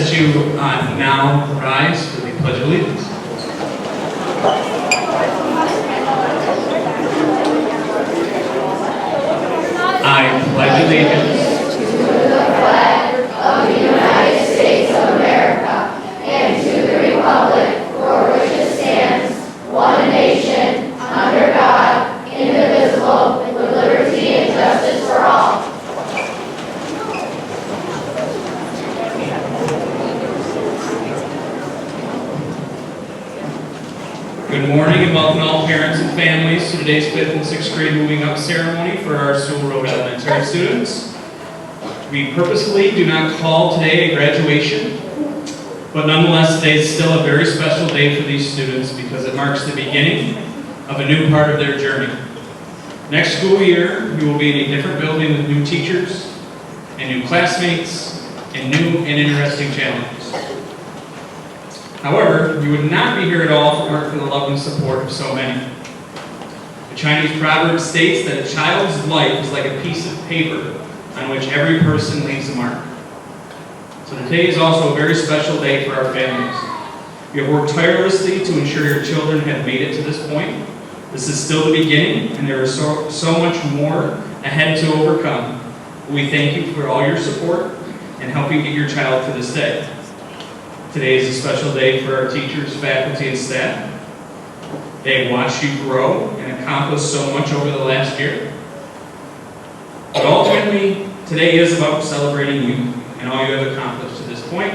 that you now rise for the Pledge of Allegiance. I pledge allegiance to the flag of the United States of America and to the republic for which it stands, one nation, under God, indivisible, with liberty and justice for all. Good morning and welcome all parents and families to today's 5th and 6th grade moving up ceremony for our Sewell Road Elementary students. We purposefully do not call today a graduation, but nonetheless today is still a very special day for these students because it marks the beginning of a new part of their journey. Next school year, we will be in a different building with new teachers and new classmates and new and interesting challenges. However, we would not be here at all if it weren't for the love and support of so many. The Chinese proverb states that a child's life is like a piece of paper on which every person leaves a mark. So today is also a very special day for our families. We have worked tirelessly to ensure your children have made it to this point. This is still the beginning, and there is so much more ahead to overcome. We thank you for all your support and helping get your child to this day. Today is a special day for our teachers, faculty, and staff. They have watched you grow and accomplish so much over the last year. But ultimately, today is about celebrating you and all you have accomplished to this point.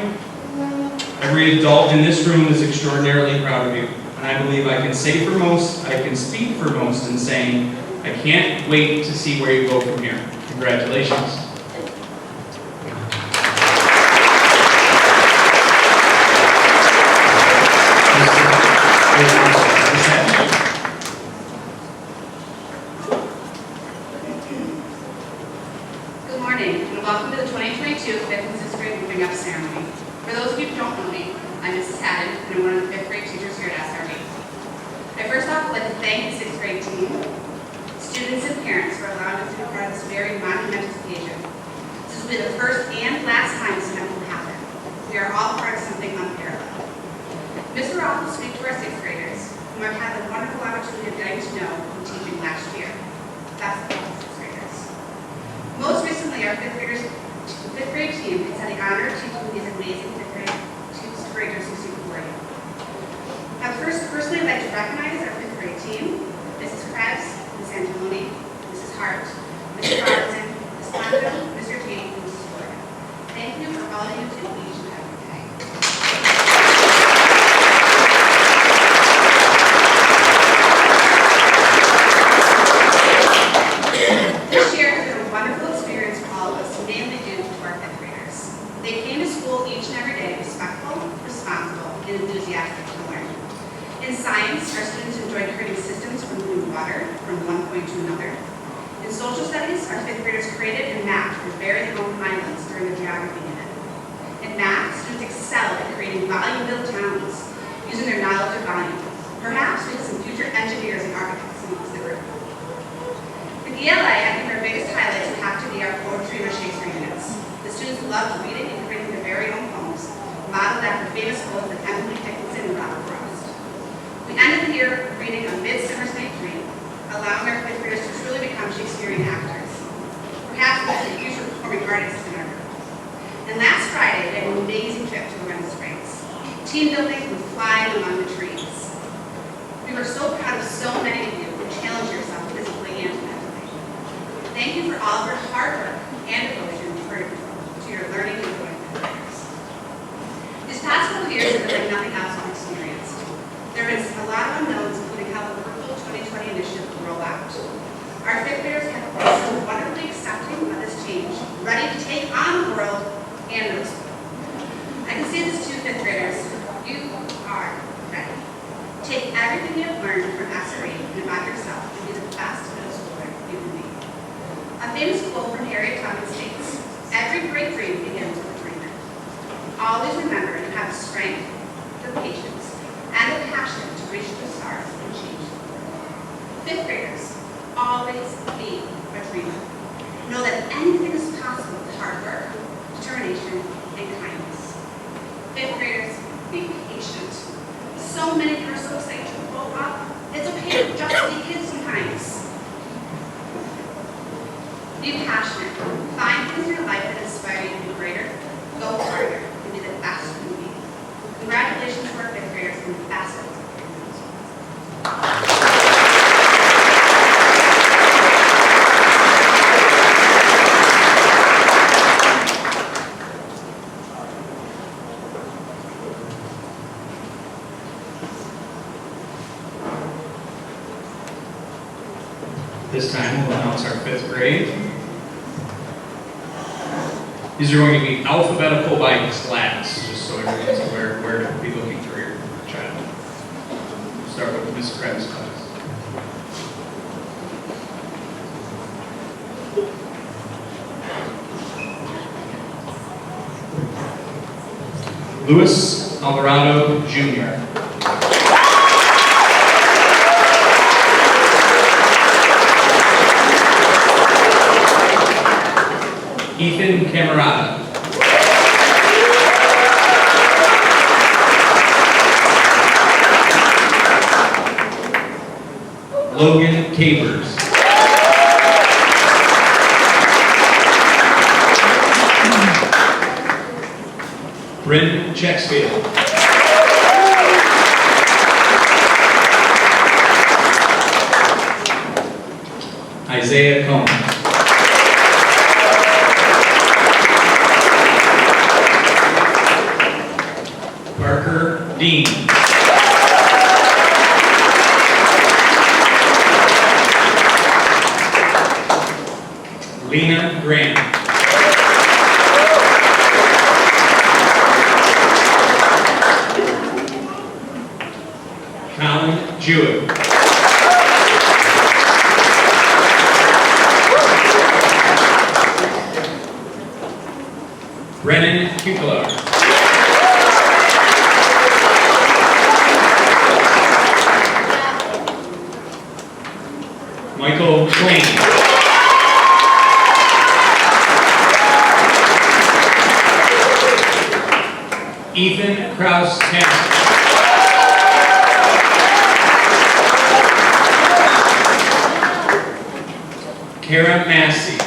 Every adult in this room is extraordinarily proud of you. And I believe I can say for most, I can speak for most in saying, I can't wait to see where you go from here. Congratulations. Good morning, and welcome to the 2022 5th and 6th grade moving up ceremony. For those of you who don't know me, I'm Mrs. Haddon, and I'm one of the 5th grade teachers here at SRE. I first off would like to thank the 6th grade team, students, and parents for allowing us to be part of this very monumental occasion. This will be the first and last time this event will happen. We are all part of something unparalleled. Mr. Roth will speak to our 6th graders, whom I've had the wonderful opportunity of getting to know from teaching last year. That's the 6th graders. Most recently, our 5th grade team has had the honor of teaching these amazing 5th graders who sit before you. I would first personally like to recognize our 5th grade team: Mrs. Krebs, Ms. Angeloni, Mrs. Hart, Mr. Robertson, Ms. Pondo, Mr. Tate, and Mrs. Florida. Thank you for all you do each and every day. This year has been a wonderful experience for all of us, mainly due to our 5th graders. They came to school each and every day respectful, responsible, and enthusiastic to learn. In science, our students enjoyed creating systems from food and water from one point to another. In social studies, our 5th graders created and mapped their very own islands during the geography unit. In math, students excelled at creating volume-built towns using their knowledge of volume, perhaps because some future engineers and architects amongst the group. In ELA, I think our biggest highlights would have to be our poetry and our Shakespeare units. The students loved reading and creating their very own poems, modeled after famous poets like Emily Dickinson and Robert Frost. We ended the year reading A Midsummer's Night's Dream, allowing our 5th graders to truly become Shakespearean actors, perhaps as the future performing artists in our group. And last Friday, we had an amazing trip to Lorenzo Springs, team building and flying among the trees. We were so proud of so many of you who challenged yourself physically and mentally. Thank you for all of your hard work and devotion to your learning and growing 5th graders. These past couple years have been like nothing else I've experienced. There is a lot of unknowns, including how the Purple 2020 initiative will roll out. Our 5th graders have been so wonderfully accepting of this change, ready to take on the world and the school. I can see this to 5th graders. You are ready. Take everything you have learned from SRE and about yourself to be the best middle schooler you can be. A famous quote from Harriet Tubman states, "Every great dream begins with a dreamer." Always remember you have the strength, the patience, and the passion to reach the stars and change the world. 5th graders, always be a dreamer. Know that anything is possible with hard work, determination, and kindness. Fifth graders, be patient. So many are so excited to grow up. It's okay to just be kids sometimes. Be passionate. Find things in your life that inspire you to be greater. Go harder and be the best you can be. Congratulations to our fifth graders and the best of This time we'll announce our fifth grade. These are going to be alphabetical by class, just so everybody's aware where to be looking for your child. We'll start with Ms. Krebs' class. Luis Alvarado Jr. Ethan Camerata. Logan Capers. Bryn Checksfield. Isaiah Combs. Parker Dean. Lena Grant. Colin Jewett. Brennan Kukler. Michael Twain. Ethan Krause Hansen. Kara Massey.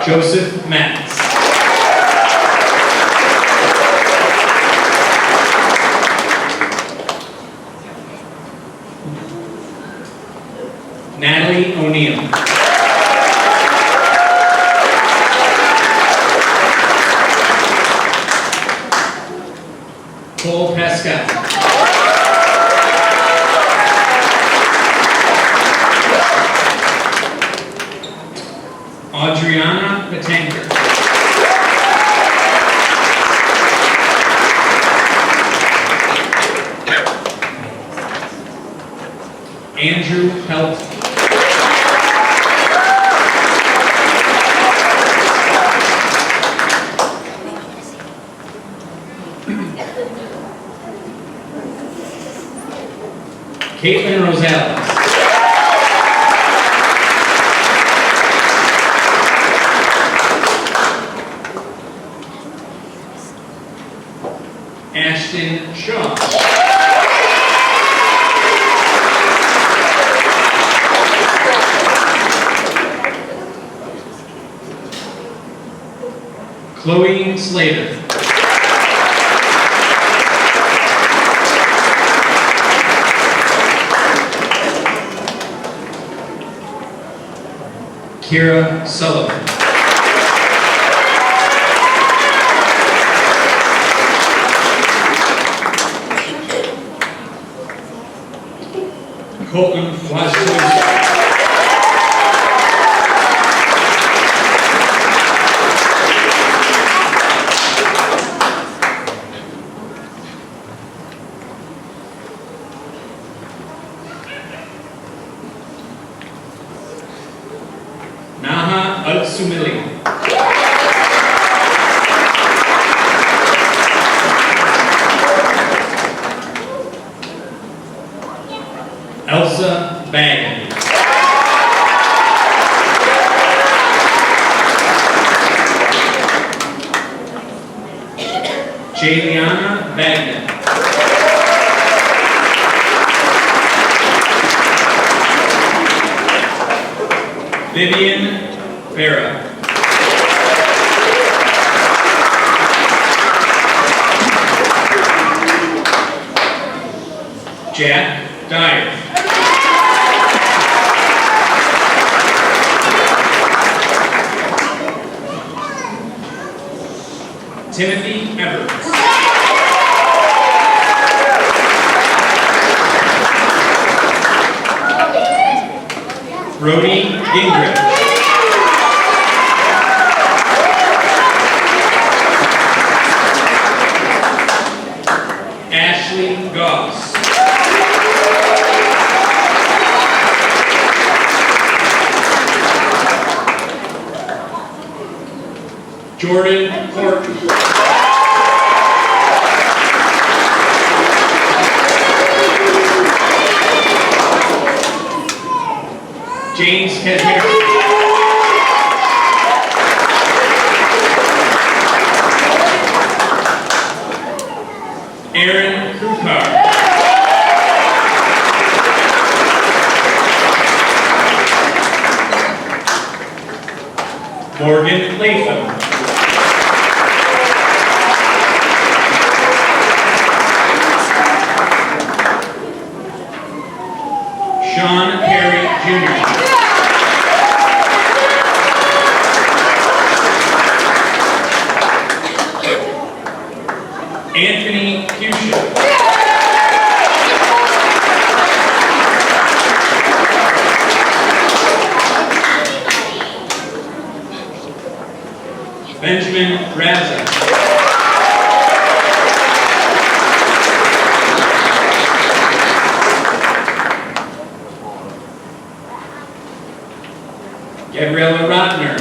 Joseph Matz. Natalie O'Neill. Cole Pascal. Adriana Patanker. Andrew Pelt. Caitlin Rosales. Ashton Shaw. Chloe Slater. Kira Sullivan. Colton Washington. Naha Al-Sumili. Elsa Baggins. Jayliana Bagnan. Vivian Vera. Jack Dyer. Timothy Evers. Brody Gingrich. Ashley Goss. Jordan Horton. James Kazmir. Aaron Krukar. Morgan Latham. Sean Perry Jr. Anthony Fuchsia. Benjamin Raza. Gabriella Rotner.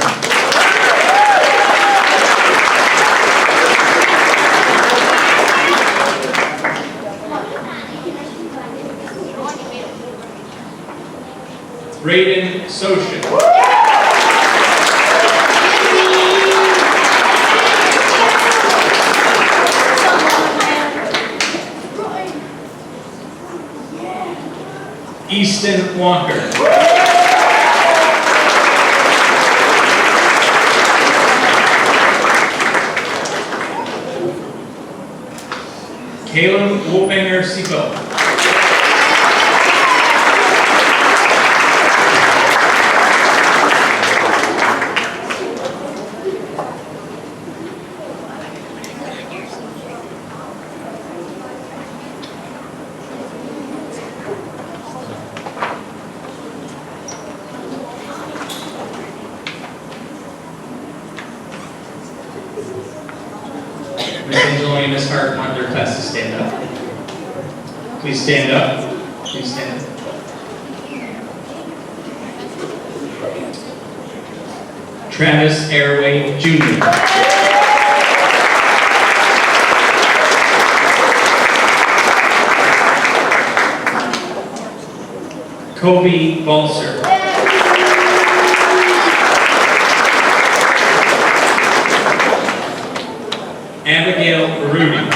Braden Soshin. Easton Walker. Caleb Wolfinger Sico. Ms. Angelo and Ms. Hart want their class to stand up. Please stand up. Please stand up. Travis Airway Jr. Kobe Balser. Abigail Rudy.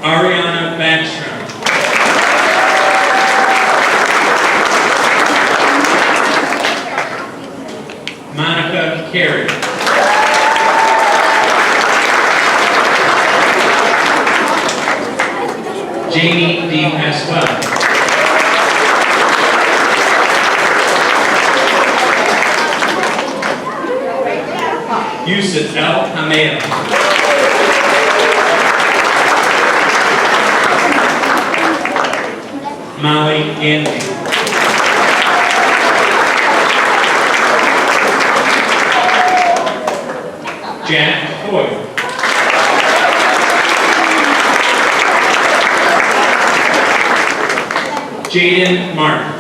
Ariana Backstrom. Monica Carey. Jamie D. Pasquale. Yusuf El Hamea. Molly Anthony. Jack Hoyle. Jaden Martin.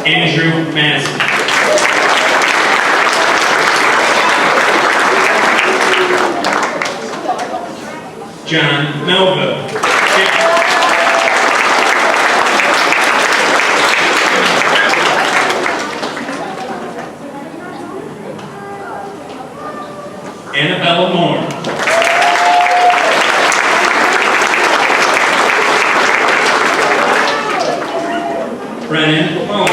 Andrew Madison. John Melville. Bella Moore. Brennan Moore.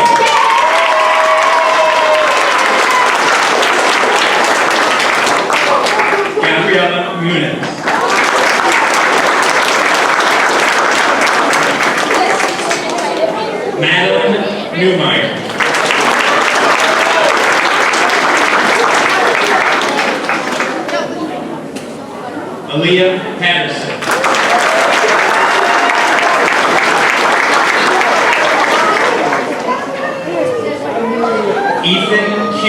Gabriella Muniz. Madeline Newmeyer. Aaliyah Patterson. Ethan Q.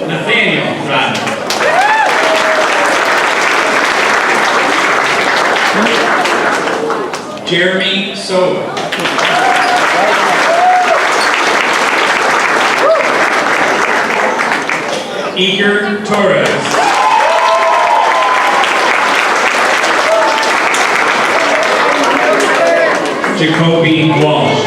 Nathaniel Rodman. Jeremy Sowa. Iker Torres. Jacoby Walsh.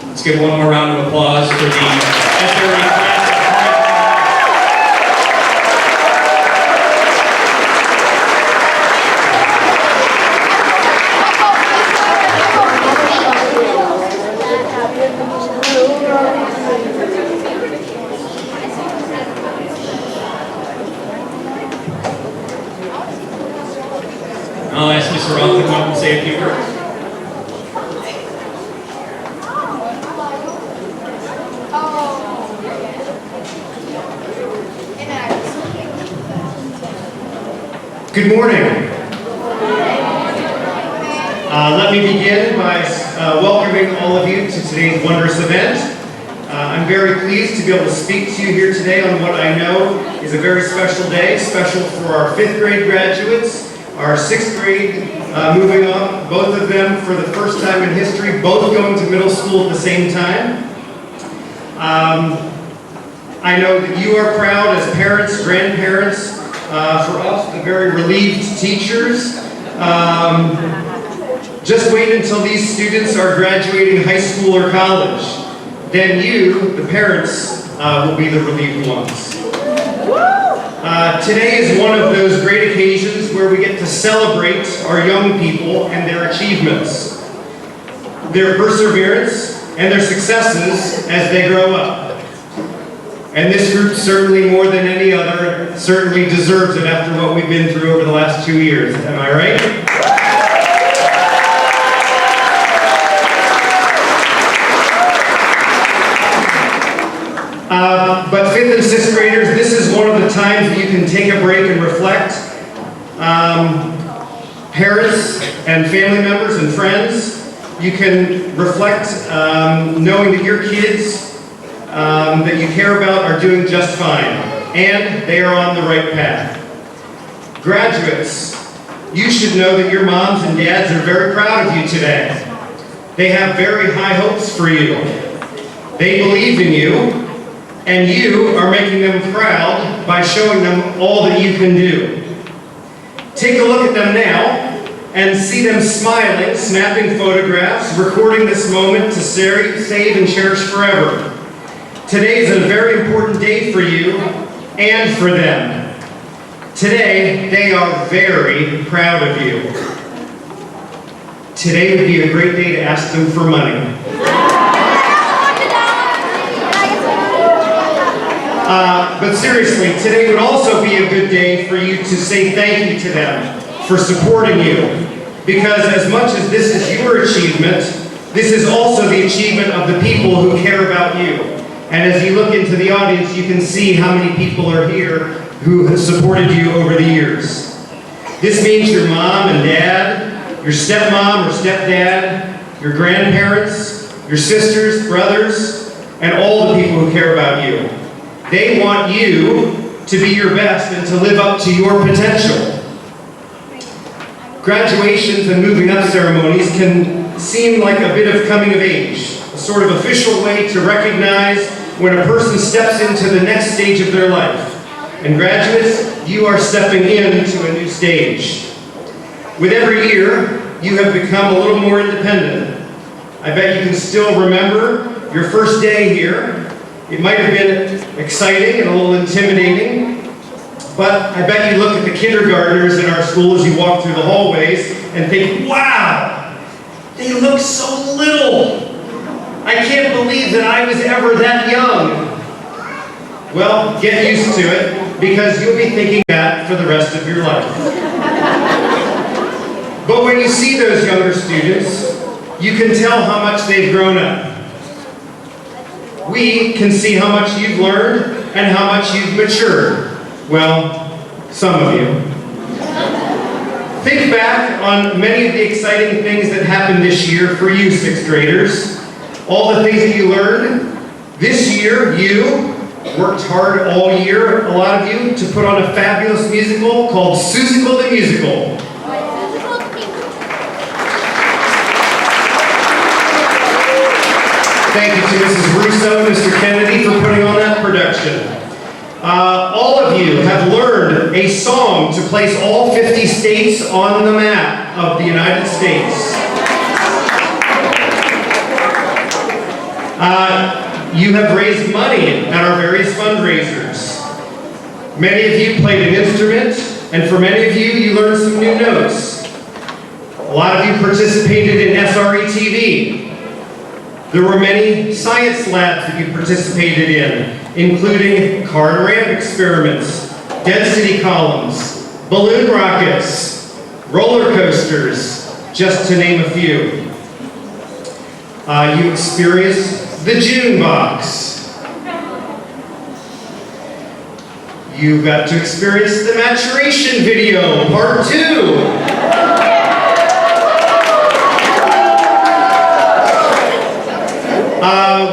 Let's give one more round of applause for the SRE class. I'll ask Mr. Roth to come up and say a few words. Good morning. Let me begin by welcoming all of you to today's wondrous event. I'm very pleased to be able to speak to you here today on what I know is a very special day, special for our 5th grade graduates, our 6th grade moving on, both of them for the first time in history, both going to middle school at the same time. I know that you are proud as parents, grandparents, for us, the very relieved teachers. Just wait until these students are graduating high school or college. Then you, the parents, will be the relieved ones. Today is one of those great occasions where we get to celebrate our young people and their achievements, their perseverance, and their successes as they grow up. And this group, certainly more than any other, certainly deserves it after what we've been through over the last 2 years. Am I right? But 5th and 6th graders, this is one of the times that you can take a break and reflect. Parents and family members and friends, you can reflect knowing that your kids that you care about are doing just fine, and they are on the right path. Graduates, you should know that your moms and dads are very proud of you today. They have very high hopes for you. They believe in you, and you are making them proud by showing them all that you can do. Take a look at them now and see them smiling, snapping photographs, recording this moment to save and cherish forever. Today is a very important day for you and for them. Today, they are very proud of you. Today would be a great day to ask them for money. But seriously, today would also be a good day for you to say thank you to them for supporting you. Because as much as this is your achievement, this is also the achievement of the people who care about you. And as you look into the audience, you can see how many people are here who have supported you over the years. This means your mom and dad, your stepmom or stepdad, your grandparents, your sisters, brothers, and all the people who care about you. They want you to be your best and to live up to your potential. Graduations and moving up ceremonies can seem like a bit of coming of age, a sort of official way to recognize when a person steps into the next stage of their life. And graduates, you are stepping into a new stage. With every year, you have become a little more independent. I bet you can still remember your first day here. It might have been exciting and a little intimidating, but I bet you look at the kindergartners in our school as you walk through the hallways and think, wow, they look so little. I can't believe that I was ever that young. Well, get used to it, because you'll be thinking that for the rest of your life. But when you see those younger students, you can tell how much they've grown up. We can see how much you've learned and how much you've matured. Well, some of you. Think back on many of the exciting things that happened this year for you, sixth graders. All the things that you learned. This year, you worked hard all year, a lot of you, to put on a fabulous musical called Susical the Musical. Thank you to Mrs. Russo and Mr. Kennedy for putting on that production. All of you have learned a song to place all 50 states on the map of the United States. You have raised money at our various fundraisers. Many of you played an instrument, and for many of you, you learned some new notes. A lot of you participated in SRE TV. There were many science labs that you participated in, including car and ramp experiments, density columns, balloon rockets, roller coasters, just to name a few. You experienced the June box. You got to experience the maturation video, part 2.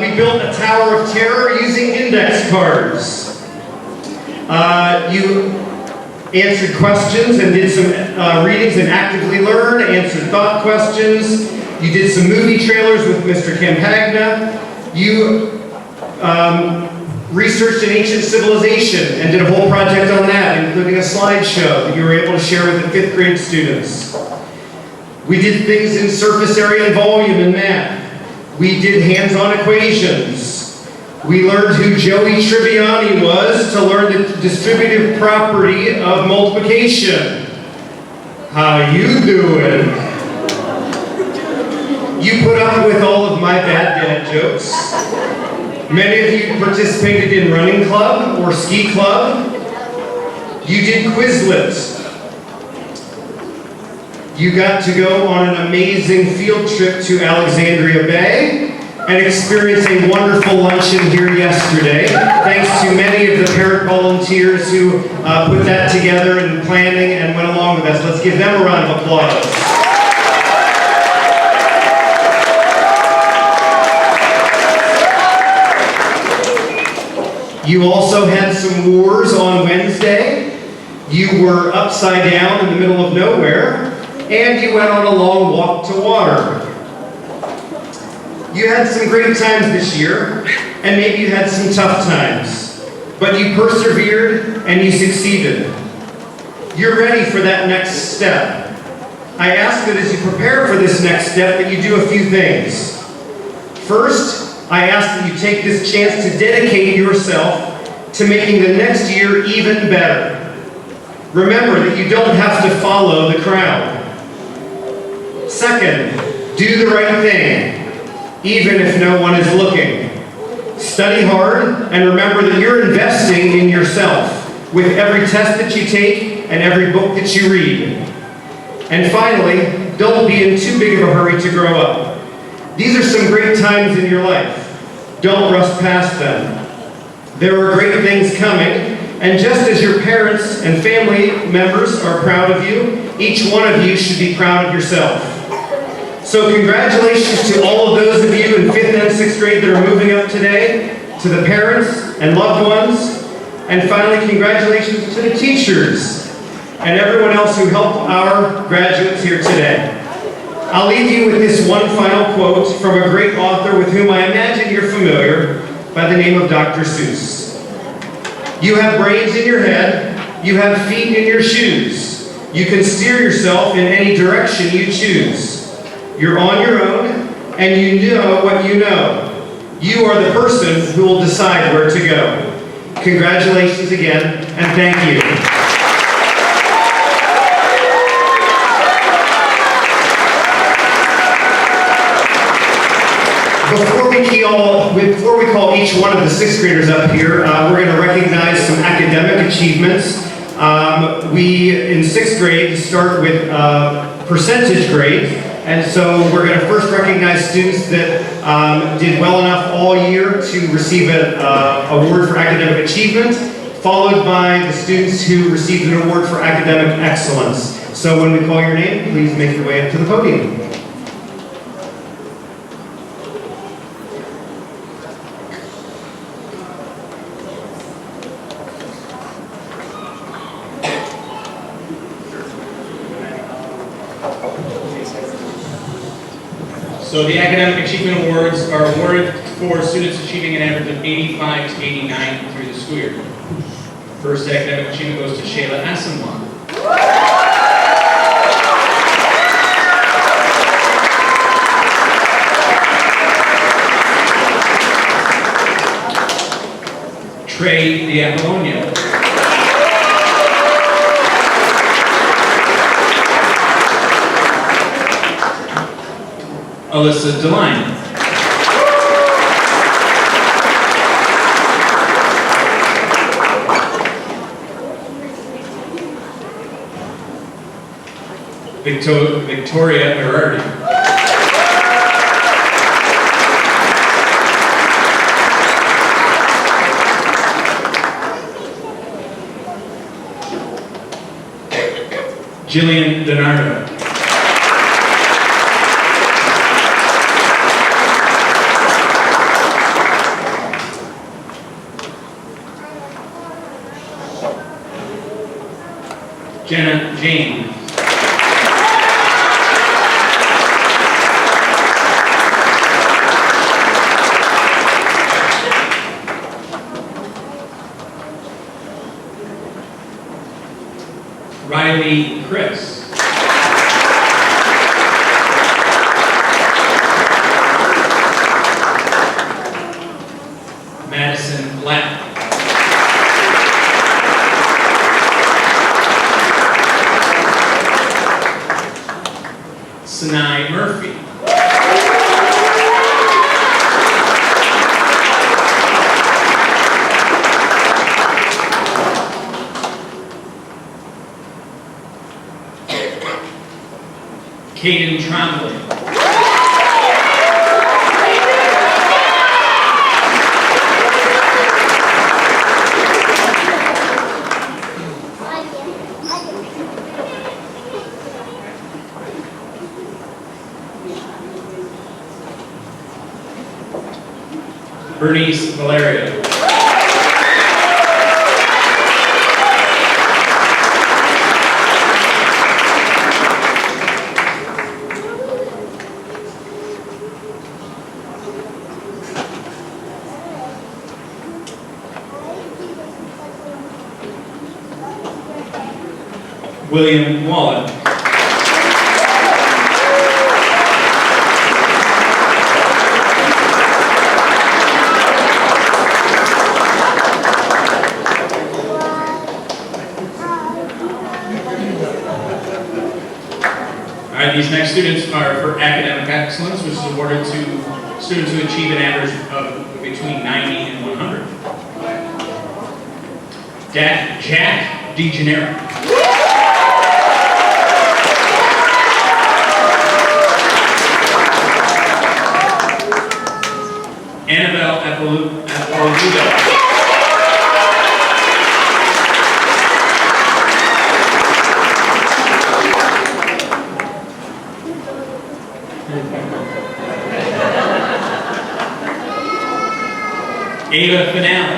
We built a tower of terror using index cards. You answered questions and did some readings and actively learned, answered thought questions. You did some movie trailers with Mr. Campagna. You researched an ancient civilization and did a whole project on that, including a slideshow that you were able to share with the 5th grade students. We did things in surface area and volume in math. We did hands-on equations. We learned who Joey Tribbiani was to learn the distributive property of multiplication. How you doing? You put up with all of my bad dad jokes. Many of you participated in running club or ski club. You did Quizlet. You got to go on an amazing field trip to Alexandria Bay and experience a wonderful luncheon here yesterday, thanks to many of the parent volunteers who put that together and planning and went along with us. Let's give them a round of applause. You also had some wars on Wednesday. You were upside down in the middle of nowhere, and you went on a long walk to water. You had some great times this year, and maybe you had some tough times, but you persevered and you succeeded. You're ready for that next step. I ask that as you prepare for this next step that you do a few things. First, I ask that you take this chance to dedicate yourself to making the next year even better. Remember that you don't have to follow the crowd. Second, do the right thing, even if no one is looking. Study hard and remember that you're investing in yourself with every test that you take and every book that you read. And finally, don't be in too big of a hurry to grow up. These are some great times in your life. Don't rush past them. There are great things coming, and just as your parents and family members are proud of you, each one of you should be proud of yourself. So congratulations to all of those of you in 5th and 6th grade that are moving up today, to the parents and loved ones, and finally congratulations to the teachers and everyone else who helped our graduates here today. I'll leave you with this one final quote from a great author with whom I imagine you're familiar, by the name of Dr. Seuss. You have brains in your head, you have feet in your shoes. You can steer yourself in any direction you choose. You're on your own, and you know what you know. You are the person who will decide where to go. Congratulations again, and thank you. Before we call each one of the sixth graders up here, we're going to recognize some academic achievements. We, in sixth grade, start with percentage grade, and so we're going to first recognize students that did well enough all year to receive an award for academic achievement, followed by the students who received an award for academic excellence. So when we call your name, please make your way up to the podium. So the Academic Achievement Awards are awarded for students achieving an average of 85 to 89 through the school year. First academic achievement goes to Shayla Asimwa. Trey Diapolonio. Alyssa Deline. Victoria Berardi. Jillian Donardo. Jenna Jane. Riley Chris. Madison Black. Sinai Murphy. Caden Trombley. Bernice Valerio. William Wallen. All right, these next students are for academic excellence, which is awarded to students who achieve an average of between 90 and 100. Jack DeGenero. Annabelle Apoludo. Ava Finale.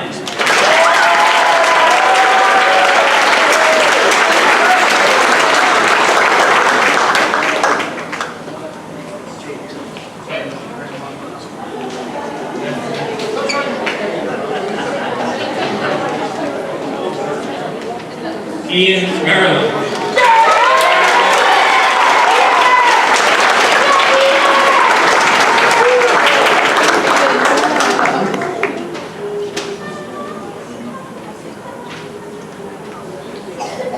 Ian Garland.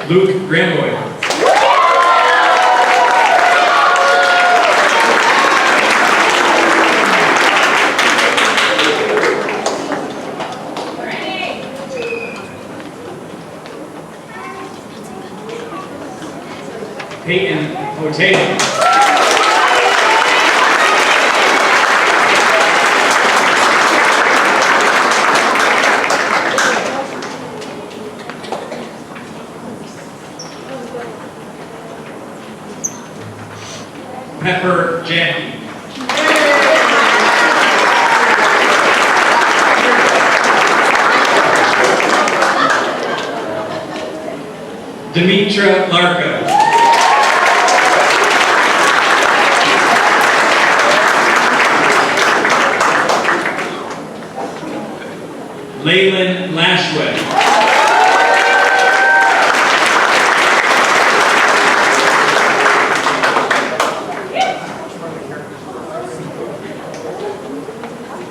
Luke Gramboy. Peyton Otay. Pepper Jackie. Demetra Larka. Leyland Lashway.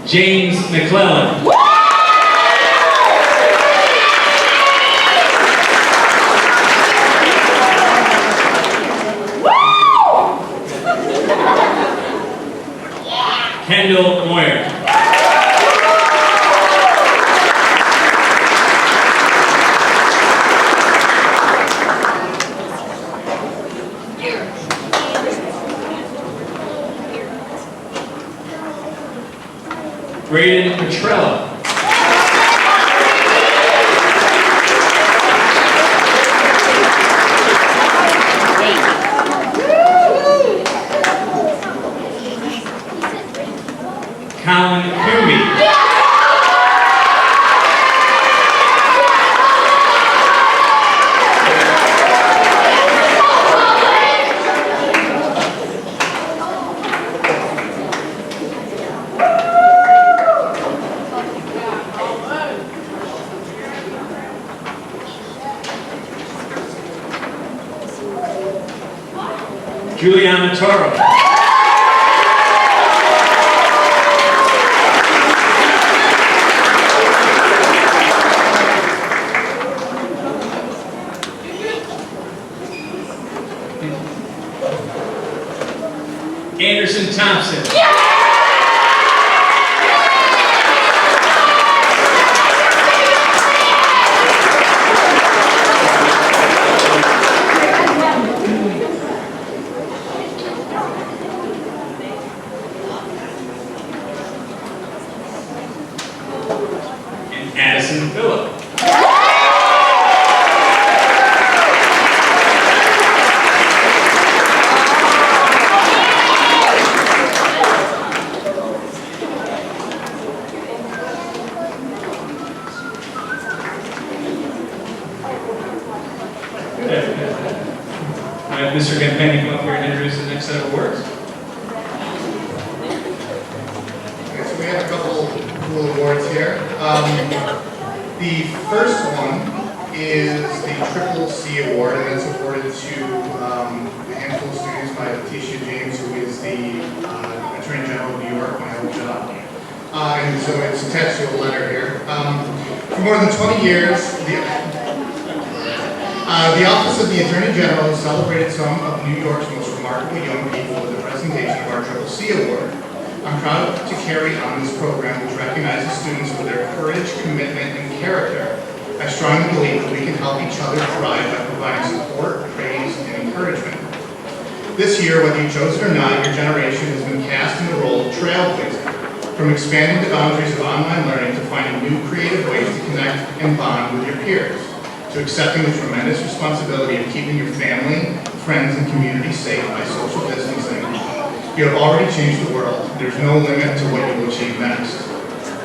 James McClellan. Kendall Moyer. Braden Petrella. Colin Coomey. Juliana Toro. Anderson Thompson. And Addison Phillip. I have Mr. Campani come up here and introduce the next set of awards. Okay, so we have a couple cool awards here. The first one is the Triple C Award, and that's awarded to a handful of students by Letitia James, who is the Attorney General of New York, my old job. And so it's attached to a letter here. For more than 20 years, the Office of the Attorney General has celebrated some of New York's most remarkable young people with the presentation of our Triple C Award. I'm proud to carry on this program, which recognizes students for their courage, commitment, and character. I strongly believe that we can help each other thrive by providing support, praise, and encouragement. This year, whether you chose it or not, your generation has been cast in the role of trailblazer. From expanding the boundaries of online learning to finding new creative ways to connect and bond with your peers, to accepting the tremendous responsibility of keeping your family, friends, and community safe by social distancing. You have already changed the world. There's no limit to what you will achieve next.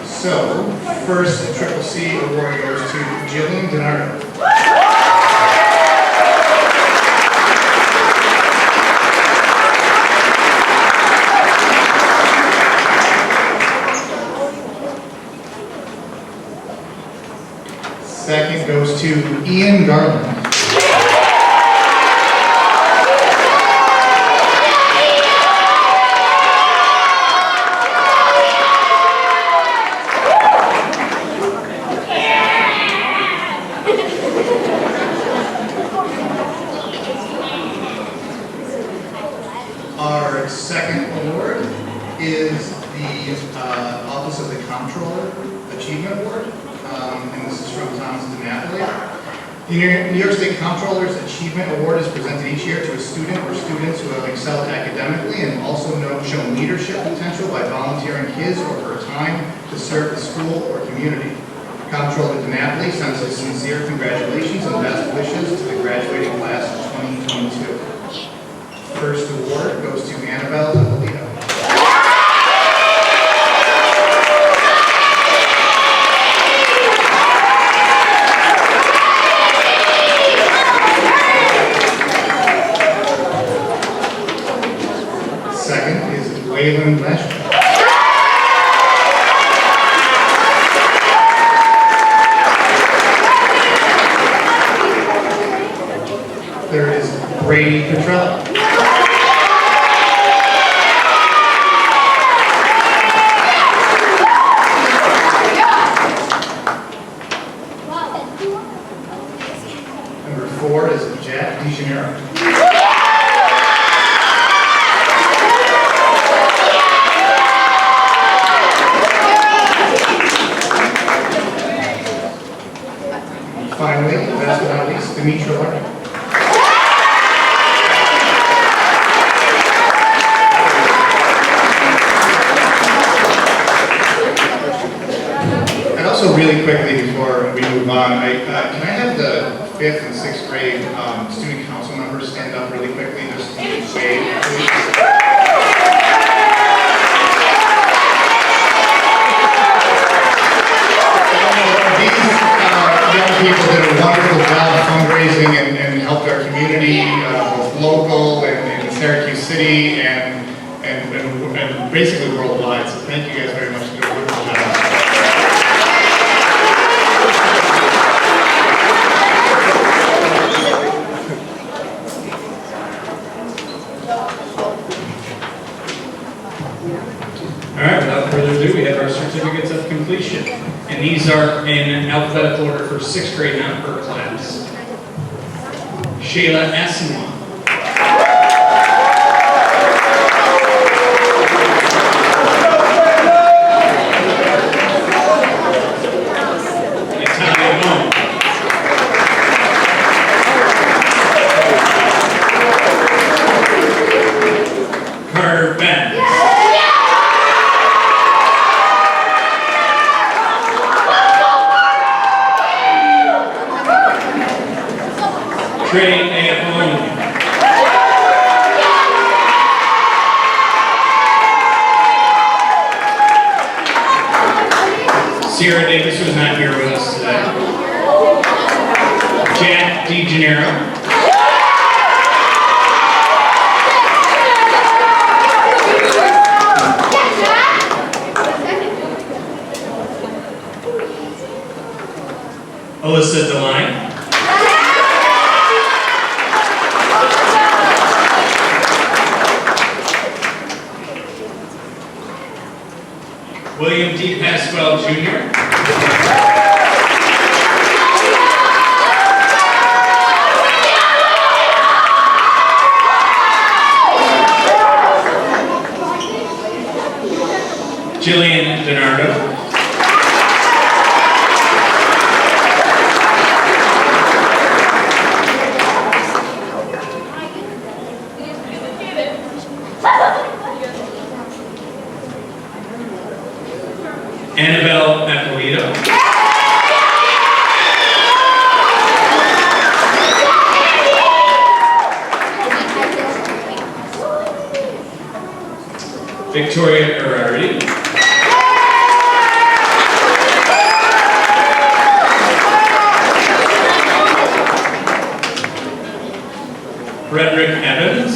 So, first, the Triple C Award goes to Jillian DiNardo. Second goes to Ian Garland. second award is the Office of the Comptroller Achievement Award, and this is from Thomas DiNapoli. The New York State Comptroller's Achievement Award is presented each year to a student or students who have excelled academically and also shown leadership potential by volunteering his or her time to serve the school or community. Comptroller DiNapoli sends his sincere congratulations and best wishes to the graduating class of 2022. First award goes to Annabelle Apolito. Second is Waylon Leshman. Third is Brady Petrella. Number 4 is Jack DeGeneiro. Finally, last but not least, Demetra Larkin. And also really quickly before we move on, can I have the 5th and 6th grade student council members stand up really quickly, just to wave, please? People did a wonderful job of fundraising and helped our community, both local and in Syracuse City and basically worldwide. So thank you guys very much for doing a wonderful job. All right, without further ado, we have our certificates of completion. And these are in alphabetical order for 6th grade, not per class. Shayla Asimov. Natalia Moe. Carter Benz. Trey Apolloni. Sierra Davis was not here with us today. Jack DeGeneiro. Alyssa DeLine. William D. Pasquale Jr. Jillian DiNardo. Annabelle Apolito. Victoria Erardi. Frederick Evans.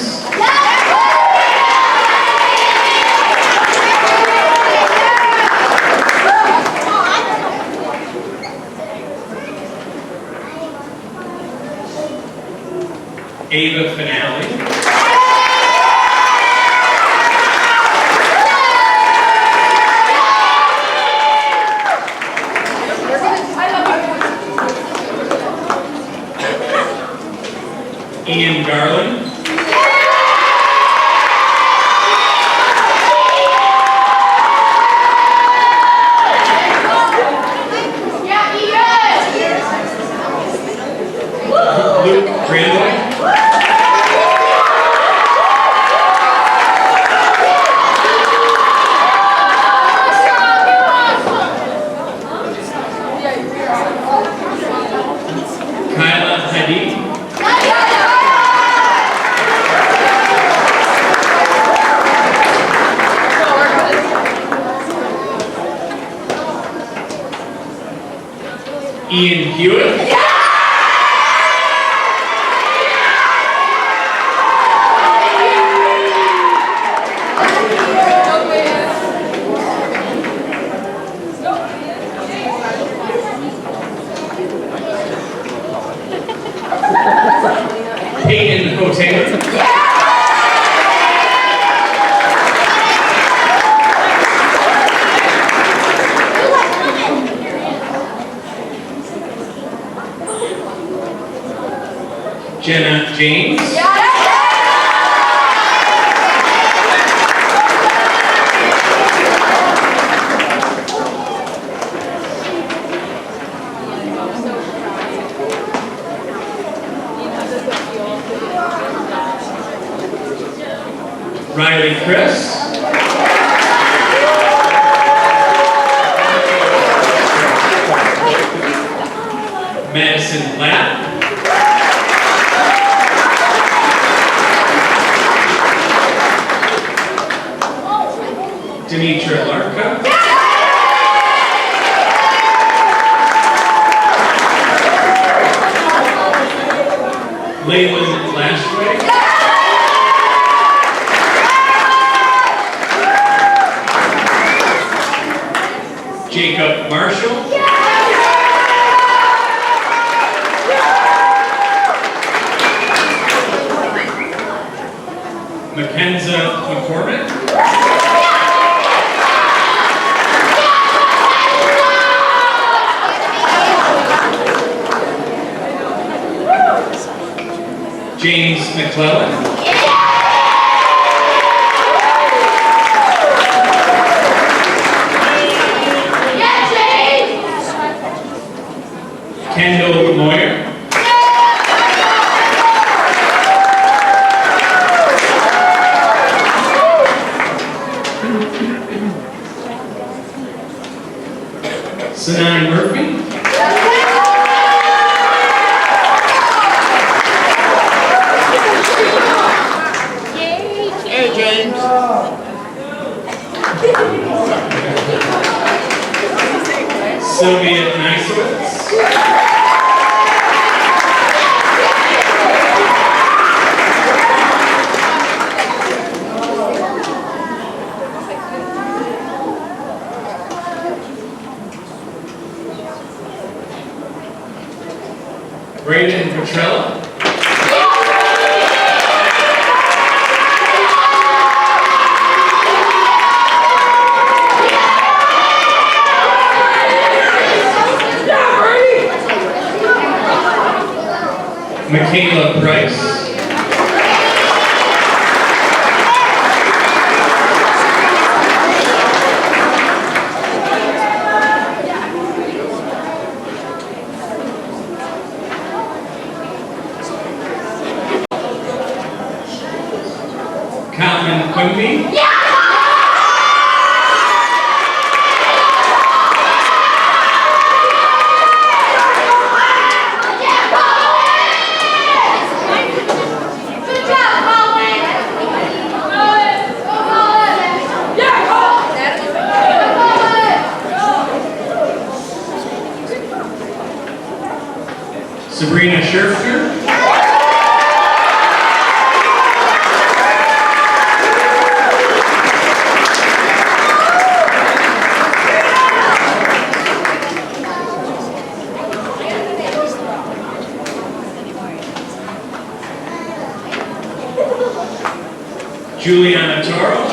Ava Finale. Ian Garland. Ian Hewitt. Peyton Hotaylor. Jenna James. Riley Chris. Madison Platt. Demetra Larka. Leyland Lashway. Jacob Marshall. Mackenzie McCormick. James McClellan. Kendall Moyer. Sanai Murphy. Hey, James. Sylvia Nisowitz. Brayden Petrella. Michaela Price. Calvin Quimby. Sabrina Scherfter. Juliana Toro.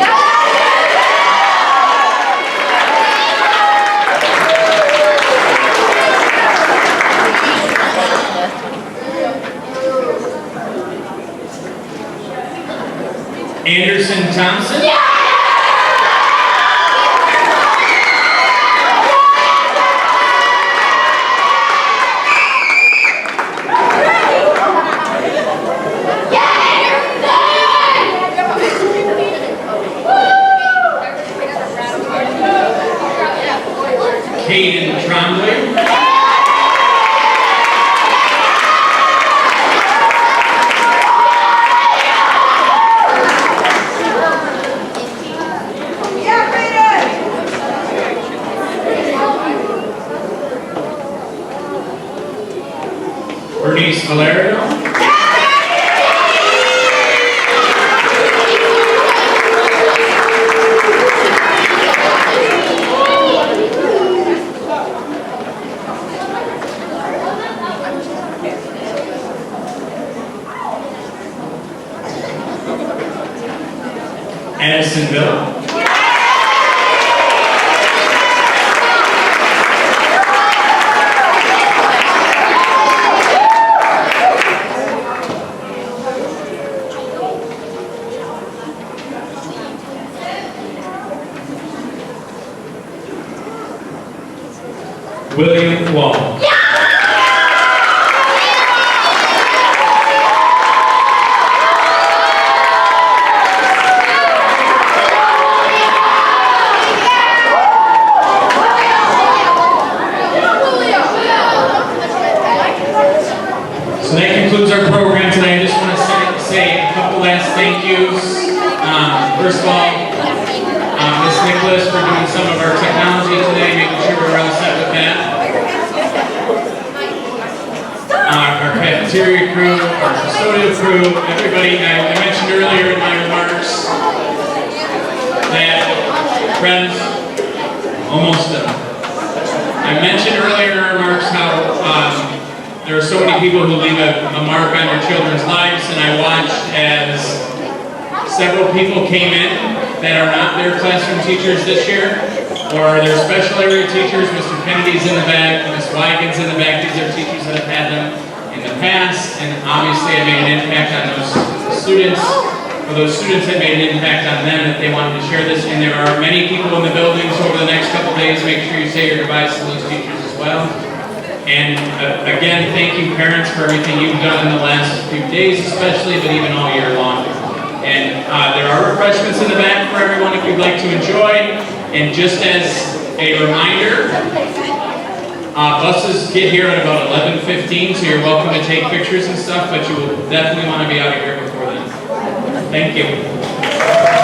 Anderson Thompson. Caden Trombley. girl? Edisonville. William Wall. So that concludes our program today. I just want to say a couple last thank yous. First of all, Ms. Nicholas for doing some of our technology today, making sure we're all set with that. Our cafeteria crew, our custodial crew, everybody. I mentioned earlier in my remarks that, friends, almost done. I mentioned earlier in our remarks how there are so many people who leave a mark on your children's lives, and I watched as several people came in that are not their classroom teachers this year, or their special area teachers. Mr. Kennedy's in the back, Ms. Wygan's in the back. These are teachers that have had them in the past, and obviously have made an impact on those students, or those students have made an impact on them that they wanted to share this. And there are many people in the building, so over the next couple days, make sure you say your goodbyes to those teachers as well. And again, thank you parents for everything you've done in the last few days especially, but even all year long. And there are refreshments in the back for everyone if you'd like to enjoy. And just as a reminder, buses get here at about 11:15, so you're welcome to take pictures and stuff, but you will definitely want to be out of here before then. Thank you.